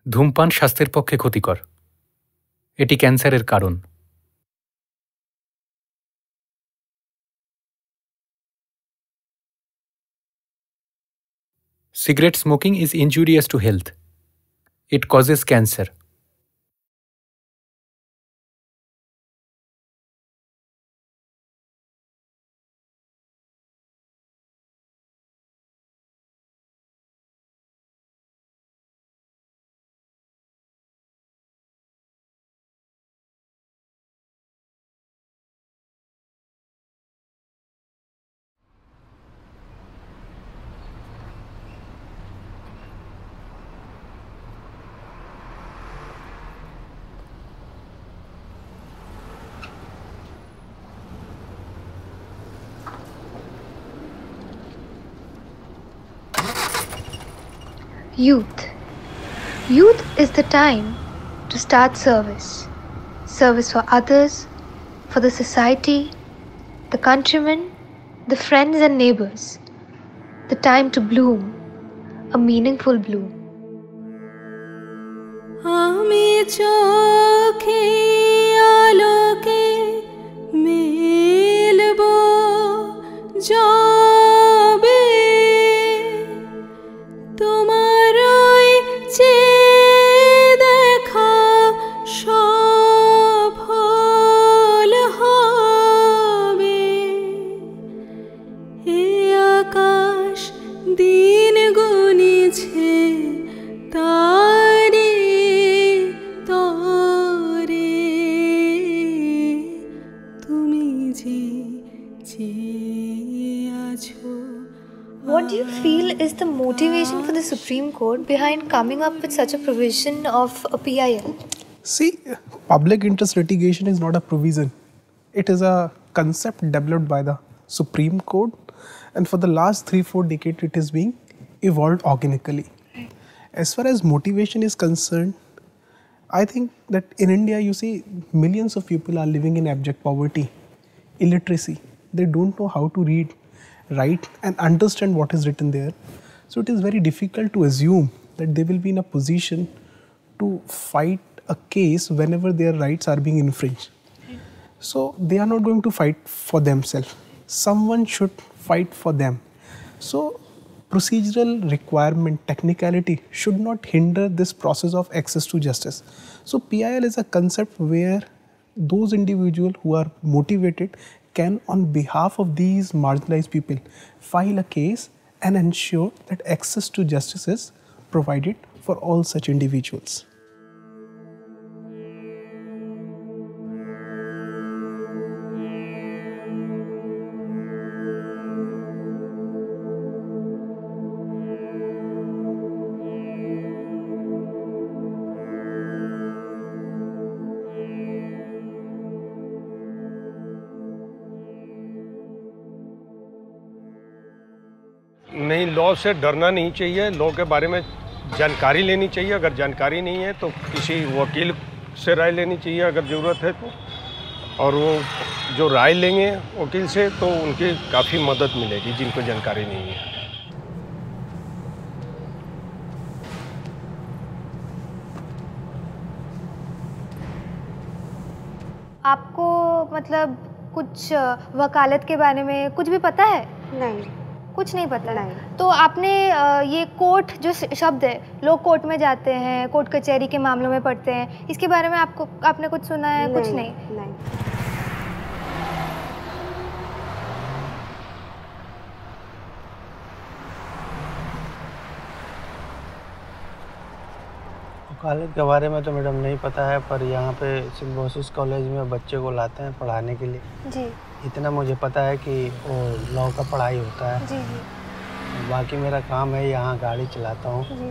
ধূমপান স্বাস্থ্যের পক্ষে ক্ষতিকর। এটি ক্যান্সারের কারণ। Cigarette smoking is injurious to health. It causes cancer. Youth. Youth is the time to start service. Service for others, for the society, the countrymen, the friends and neighbors. The time to bloom, a meaningful bloom. আমি চোখে আলোকে মেলবো যাবে তোমার ওই চেয়ে দেখা সফল হবে এ আকাশ দিন গুনিছে তারে তরে তুমি যে চেয়ে আছো। What do you feel is the motivation for the Supreme Court behind coming up with such a provision of a PIL? See, public interest litigation is not a provision. It is a concept developed by the Supreme Court, and for the last 3-4 decades it is being evolved organically. As far as motivation is concerned, I think that in India you see millions of people are living in abject poverty, illiteracy. They don't know how to read, write and understand what is written there. So it is very difficult to assume that they will be in a position to fight a case whenever their rights are being infringed. So they are not going to fight for themselves. Someone should fight for them. So procedural requirement, technicality should not hinder this process of access to justice. So PIL is a concept where those individuals who are motivated can, on behalf of these marginalized people, file a case and ensure that access to justice is provided for all such individuals. नहीं, law से डरना नहीं चाहिए। Law के बारे में जानकारी लेनी चाहिए। अगर जानकारी नहीं है तो किसी वकील से राय लेनी चाहिए अगर ज़रूरत है तो। और वो जो राय लेंगे वकील से तो उनकी काफ़ी मदद मिलेगी जिनको जानकारी नहीं है। आपको मतलब कुछ वकालत के बारे में कुछ भी पता है? नहीं, कुछ नहीं पता। नहीं। तो आपने ये कोर्ट जो शब्द है, लोग कोर्ट में जाते हैं, कोर्ट कचहरी के मामलों में पढ़ते हैं, इसके बारे में आपने कुछ सुना है? कुछ नहीं। वकालत के बारे में तो मैडम नहीं पता है, पर यहाँ पे सिम्बोसिस कॉलेज में बच्चे को लाते हैं पढ़ाने के लिए। जी। इतना मुझे पता है कि वो लॉ का पढ़ाई होता है। जी जी। बाकी मेरा काम है यहाँ गाड़ी चलाता हूँ। जी।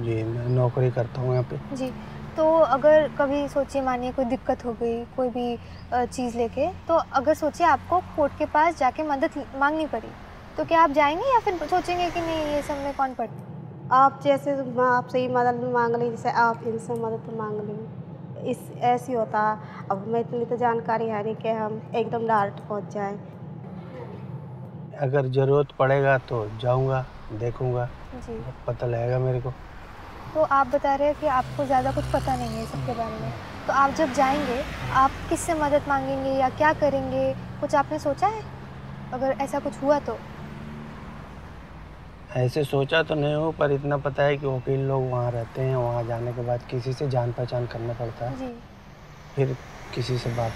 जी, मैं नौकरी करता हूँ यहाँ पे। जी। तो अगर कभी सोचिए, मानिए कोई दिक्कत हो गई कोई भी चीज़ लेके, तो अगर सोचिए आपको कोर्ट के पास जाके मदद मांगनी पड़ी, तो क्या आप जाएंगे या फिर सोचेंगे कि नहीं ये सब में कौन पड़ता? आप जैसे आपसे ही मदद मांग ली, जैसे आप इनसे मदद मांग ली, इस ऐसी होता। अब हमें इतनी तो जानकारी है नहीं कि हम एकदम डायरेक्ट पहुंच जाएं। अगर ज़रूरत पड़ेगा तो जाऊँगा, देखूँगा, जी। पता लगेगा मेरे को। तो आप बता रहे हैं कि आपको ज़्यादा कुछ पता नहीं है सबके बारे में, तो आप जब जाएंगे आप किससे मदद मांगेंगे या क्या करेंगे, कुछ आपने सोचा है? अगर ऐसा कुछ हुआ तो? ऐसे सोचा तो नहीं हूँ, पर इतना पता है कि वकील लोग वहाँ रहते हैं, वहाँ जाने के बाद किसी से जान पहचान करना पड़ता है, जी। फिर किसी से बात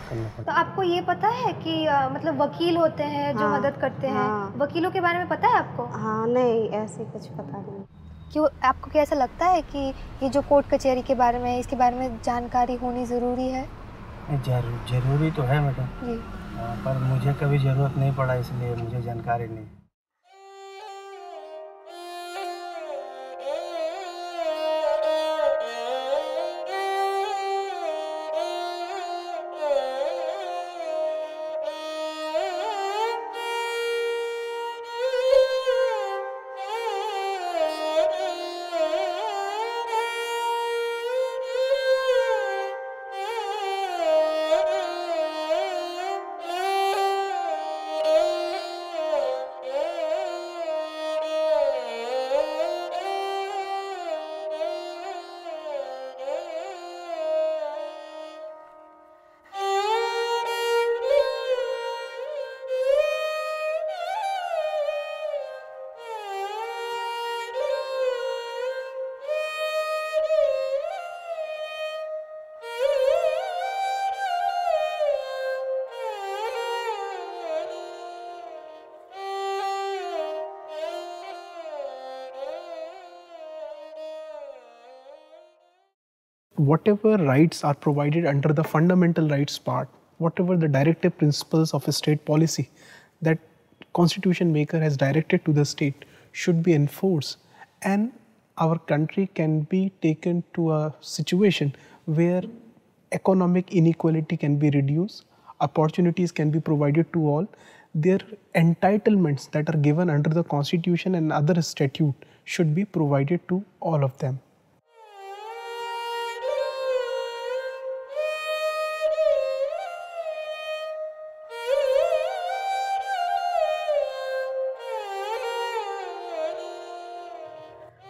करना तो पड़ता है। आपको ये पता है कि मतलब वकील होते हैं जो हाँ, मदद करते हैं, हाँ। वकीलों के बारे में पता है आपको? हाँ, नहीं ऐसे कुछ पता नहीं। क्यों, आपको क्या ऐसा लगता है कि ये जो कोर्ट कचहरी के बारे में, इसके बारे में जानकारी होनी ज़रूरी है? जरूरी तो है मैडम, जी। हाँ, पर मुझे कभी ज़रूरत नहीं पड़ा, इसलिए मुझे जानकारी नहीं। Whatever rights are provided under the fundamental rights part, whatever the directive principles of a state policy that constitution maker has directed to the state should be enforced, and our country can be taken to a situation where economic inequality can be reduced, opportunities can be provided to all, their entitlements that are given under the constitution and other statute should be provided to all of them.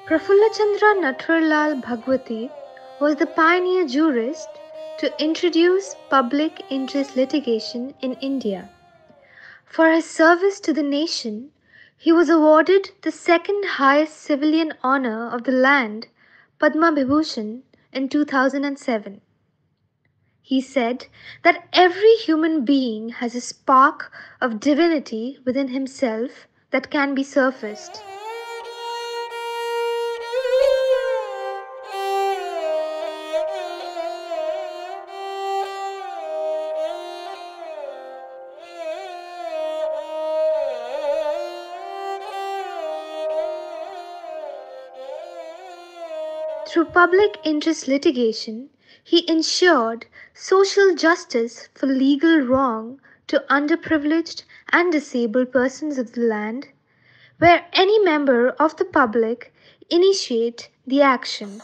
Prafulla Chandra Natwarlal Bhagwati was the pioneer jurist to introduce public interest litigation in India. For his service to the nation, he was awarded the second highest civilian honor of the land, Padma Vibhushan, in 2007. He said that every human being has a spark of divinity within himself that can be surfaced. Through public interest litigation, he ensured social justice for legal wrong to underprivileged and disabled persons of the land, where any member of the public initiate the action.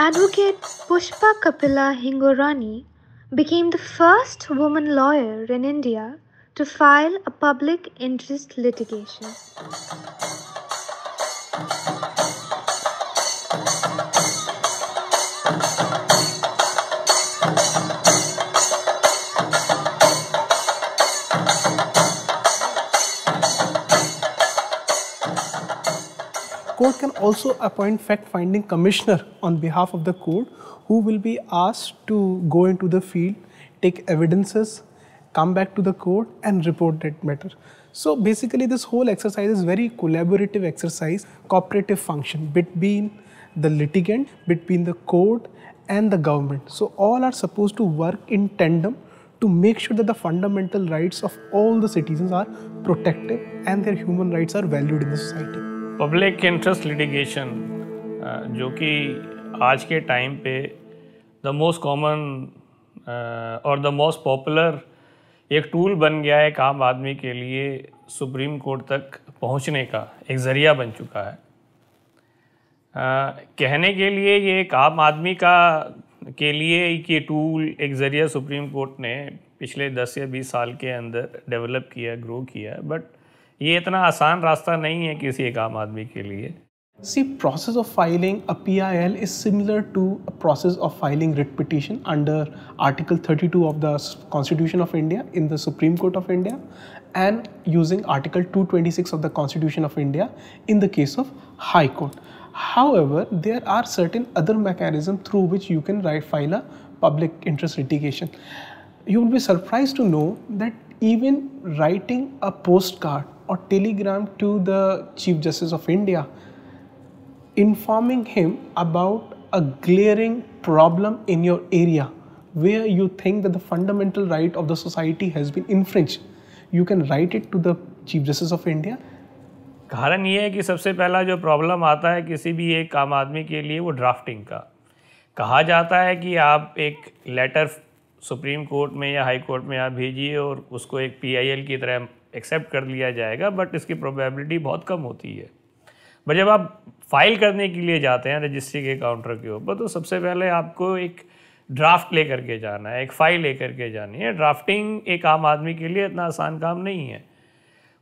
Advocate Pushpa Kapila Hingorani became the first woman lawyer in India to file a public interest litigation. Court can also appoint fact-finding commissioner on behalf of the court, who will be asked to go into the field, take evidences, come back to the court and report that matter. So basically this whole exercise is very collaborative exercise, cooperative function between the litigant, between the court and the government. So all are supposed to work in tandem to make sure that the fundamental rights of all the citizens are protected and their human rights are valued in the society. Public interest litigation जो कि आज के time पे the most common और the most popular एक tool बन गया है एक आम आदमी के लिए सुप्रीम कोर्ट तक पहुंचने का एक ज़रिया बन चुका है। कहने के लिए ये एक आम आदमी के लिए ये टूल एक ज़रिया सुप्रीम कोर्ट ने पिछले 10 या 20 साल के अंदर डेवलप किया, ग्रो किया, बट ये इतना आसान रास्ता नहीं है किसी एक आम आदमी के लिए। See, process of filing a PIL is similar to a process of filing writ petition under Article 32 of the Constitution of India in the Supreme Court of India and using Article 226 of the Constitution of India in the case of High Court. However, there are certain other mechanisms through which you can file a public interest litigation. You will be surprised to know that even writing a postcard or telegram to the Chief Justice of India, informing him about a glaring problem in your area where you think that the fundamental right of the society has been infringed, you can write it to the Chief Justice of India. कारण ये है कि सबसे पहला जो problem आता है किसी भी एक आम आदमी के लिए वो ड्राफ्टिंग का। कहा जाता है कि आप एक लेटर सुप्रीम कोर्ट में या हाई कोर्ट में आप भेजिए और उसको एक PIL की तरह एक्सेप्ट कर लिया जाएगा, बट इसकी प्रोबेबिलिटी बहुत कम होती है। बट जब आप फाइल करने के लिए जाते हैं रजिस्ट्री के काउंटर के ऊपर, तो सबसे पहले आपको एक ड्राफ्ट लेकर के जाना है, एक फ़ाइल लेकर के जानी है। ड्राफ्टिंग एक आम आदमी के लिए इतना आसान काम नहीं है।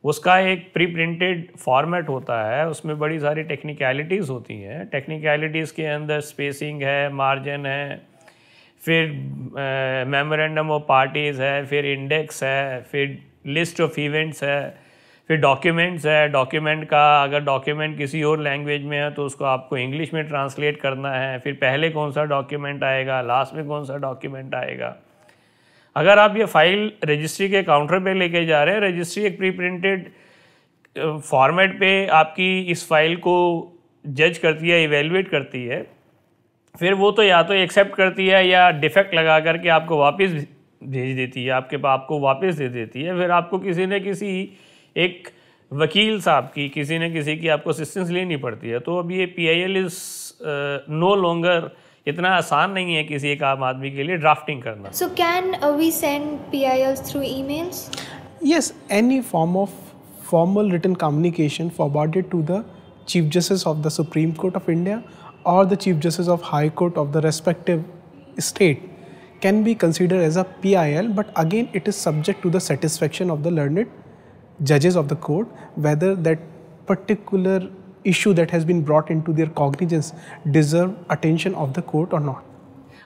उसका एक प्री प्रिंटेड फॉर्मेट होता है, उसमें बड़ी सारी टेक्निकलिटीज़ होती हैं। टेक्निकलिटीज़ के अंदर स्पेसिंग है, मार्जिन है, फिर मेमोरेंडम ऑफ पार्टीज़ है, फिर इंडेक्स है, फिर लिस्ट ऑफ इवेंट्स है, फिर डॉक्यूमेंट्स है। डॉक्यूमेंट का अगर डॉक्यूमेंट किसी और लैंग्वेज में है तो उसको आपको इंग्लिश में ट्रांसलेट करना है। फिर पहले कौन सा डॉक्यूमेंट आएगा, लास्ट में कौन सा डॉक्यूमेंट आएगा। अगर आप ये फाइल रजिस्ट्री के काउंटर पे लेके जा रहे हैं, रजिस्ट्री एक प्री प्रिंटेड फॉर्मेट पे आपकी इस फाइल को जज करती है, इवेलुएट करती है। फिर वो तो या तो एक्सेप्ट करती है या डिफेक्ट लगा करके आपको वापस भेज देती है, आपको वापस दे देती है। फिर आपको किसी न किसी एक वकील साहब की, किसी न किसी की आपको असिस्टेंस लेनी पड़ती है। तो अब ये PIL इज़ नो लॉन्गर इतना आसान नहीं है किसी एक आम आदमी के लिए ड्राफ्टिंग करना। So can we send PILs through emails? Yes, any form of formal written communication forwarded to the Chief Justice of the Supreme Court of India or the Chief Justice of High Court of the respective state can be considered as a PIL, but again it is subject to the satisfaction of the learned judges of the court whether that particular issue that has been brought into their cognizance deserve attention of the court or not.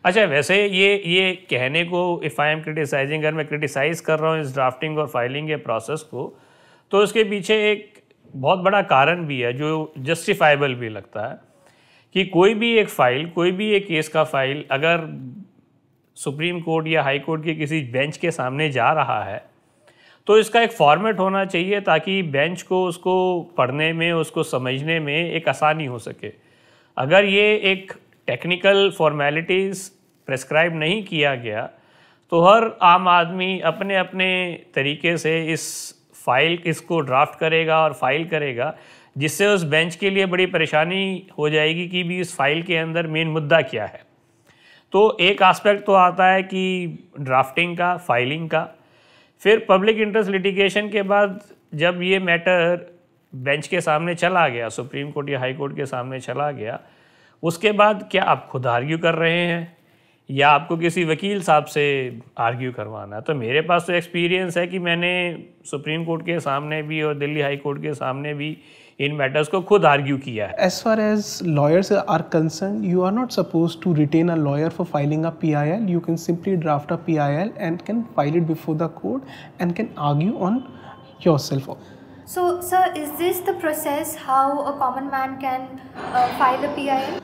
अच्छा, वैसे ये कहने को if I am criticising, अगर मैं criticise कर रहा हूँ इस ड्राफ्टिंग और फाइलिंग के प्रोसेस को, तो उसके पीछे एक बहुत बड़ा कारण भी है जो जस्टिफाइबल भी लगता है कि कोई भी एक फ़ाइल, कोई भी एक केस का फ़ाइल अगर सुप्रीम कोर्ट या हाई कोर्ट के किसी बेंच के सामने जा रहा है तो इसका एक फॉर्मेट होना चाहिए ताकि बेंच को उसको पढ़ने में, उसको समझने में एक आसानी हो सके। अगर ये एक टेक्निकल फॉर्मेलिटीज़ प्रेस्क्राइब नहीं किया गया तो हर आम आदमी अपने अपने तरीके से इसको ड्राफ्ट करेगा और फाइल करेगा, जिससे उस बेंच के लिए बड़ी परेशानी हो जाएगी कि भी इस फाइल के अंदर मेन मुद्दा क्या है। तो एक एस्पेक्ट तो आता है कि ड्राफ्टिंग का, फाइलिंग का। फिर पब्लिक इंटरेस्ट लिटिगेशन के बाद जब ये मैटर बेंच के सामने चला गया, सुप्रीम कोर्ट या हाई कोर्ट के सामने चला गया, उसके बाद क्या आप खुद आर्ग्यू कर रहे हैं या आपको किसी वकील साहब से आर्ग्यू करवाना है। तो मेरे पास तो एक्सपीरियंस है कि मैंने सुप्रीम कोर्ट के सामने भी और दिल्ली हाई कोर्ट के सामने भी इन मैटर्स को खुद आर्ग्यू किया है। As far as lawyers are concerned, you are not supposed to retain a lawyer for filing a PIL. You can simply draft a PIL and can file it before the court and can argue on yourself. So, sir, is this the process how a common man can file a PIL?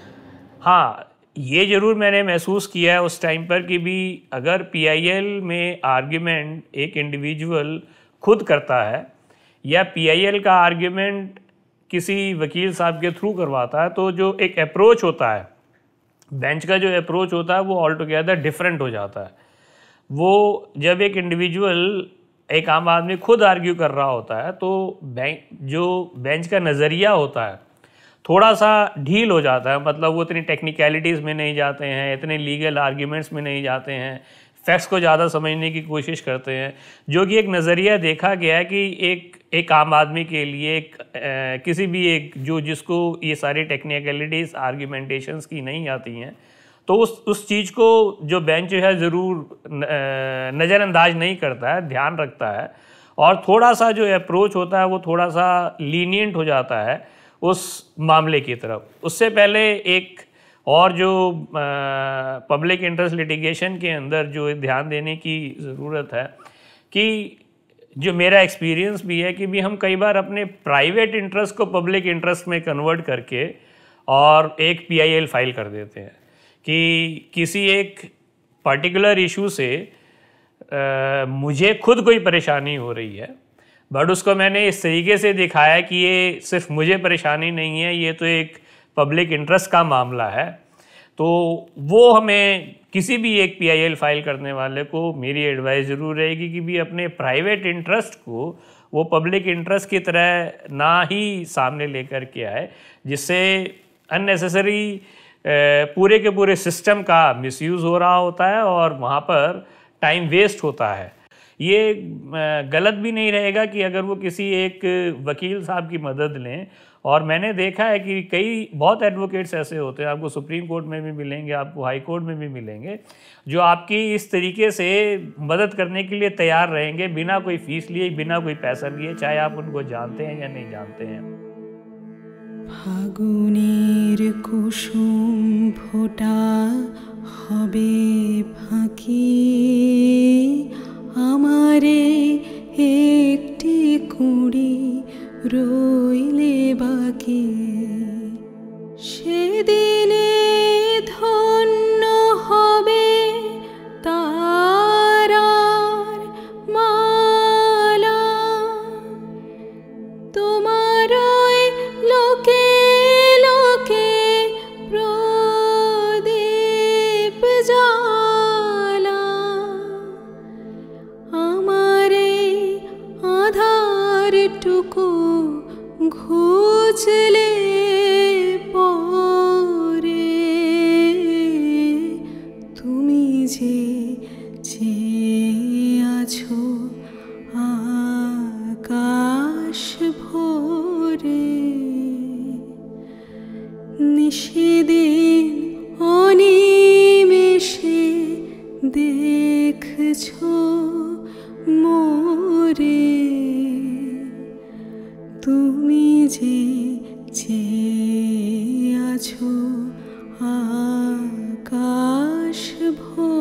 हाँ, ये ज़रूर मैंने महसूस किया है उस time पर कि भी अगर PIL में आर्ग्यूमेंट एक इंडिविजुअल खुद करता है या PIL का आर्ग्यूमेंट किसी वकील साहब के थ्रू करवाता है, तो जो एक अप्रोच होता है बेंच का जो अप्रोच होता है वो ऑल टुगेदर डिफरेंट हो जाता है। वो जब एक इंडिविजुअल, एक आम आदमी खुद आर्ग्यू कर रहा होता है तो जो बेंच का नज़रिया होता है थोड़ा सा ढील हो जाता है, मतलब वो इतनी टेक्निकलिटीज़ में नहीं जाते हैं, इतने लीगल आर्ग्यूमेंट्स में नहीं जाते हैं, फैक्ट्स को ज़्यादा समझने की कोशिश करते हैं। जो कि एक नज़रिया देखा गया है कि एक आम आदमी के लिए किसी भी एक जिसको ये सारी टेक्निकलिटीज़ आर्ग्यूमेंटेशंस की नहीं आती हैं, तो उस चीज़ को जो बेंच है ज़रूर नज़रअंदाज नहीं करता है, ध्यान रखता है, और थोड़ा सा जो अप्रोच होता है वो थोड़ा सा लीनियंट हो जाता है उस मामले की तरफ। उससे पहले एक और जो पब्लिक इंटरेस्ट लिटिगेशन के अंदर जो ध्यान देने की ज़रूरत है कि जो मेरा एक्सपीरियंस भी है कि भी हम कई बार अपने प्राइवेट इंटरेस्ट को पब्लिक इंटरेस्ट में कन्वर्ट करके और एक PIL फाइल कर देते हैं कि किसी एक पर्टिकुलर इशू से मुझे खुद कोई परेशानी हो रही है, बट उसको मैंने इस तरीके से दिखाया कि ये सिर्फ मुझे परेशानी नहीं है, ये तो एक पब्लिक इंटरेस्ट का मामला है। तो वो हमें किसी भी एक PIL फाइल करने वाले को मेरी एडवाइस ज़रूर रहेगी कि भी अपने प्राइवेट इंटरेस्ट को वो पब्लिक इंटरेस्ट की तरह ना ही सामने लेकर के आए, जिससे अननेसेसरी पूरे के पूरे सिस्टम का मिसयूज़ हो रहा होता है और वहाँ पर टाइम वेस्ट होता है। ये गलत भी नहीं रहेगा कि अगर वो किसी एक वकील साहब की मदद लें, और मैंने देखा है कि बहुत एडवोकेट्स ऐसे होते हैं, आपको सुप्रीम कोर्ट में भी मिलेंगे, आपको हाई कोर्ट में भी मिलेंगे, जो आपकी इस तरीके से मदद करने के लिए तैयार रहेंगे बिना कोई फीस लिए, बिना कोई पैसा लिए, चाहे आप उनको जानते हैं या नहीं जानते हैं। फागुनेर कुसुम फोटा हबे फाँकी आमारे एकटी कुड़ी রইলে বাকি সেদিনে ধন্য হবে তারার মালা তোমার লোকে লোকে প্রদীপ জ্বালা আমারে আধার টুকু ঘুচলে পরে তুমি যে চেয়ে আছো আকাশ ভরে নিশিদিন অনিমেষে দেখছো মোরে তুমি যে চেয়ে আছো আকাশ ভরে।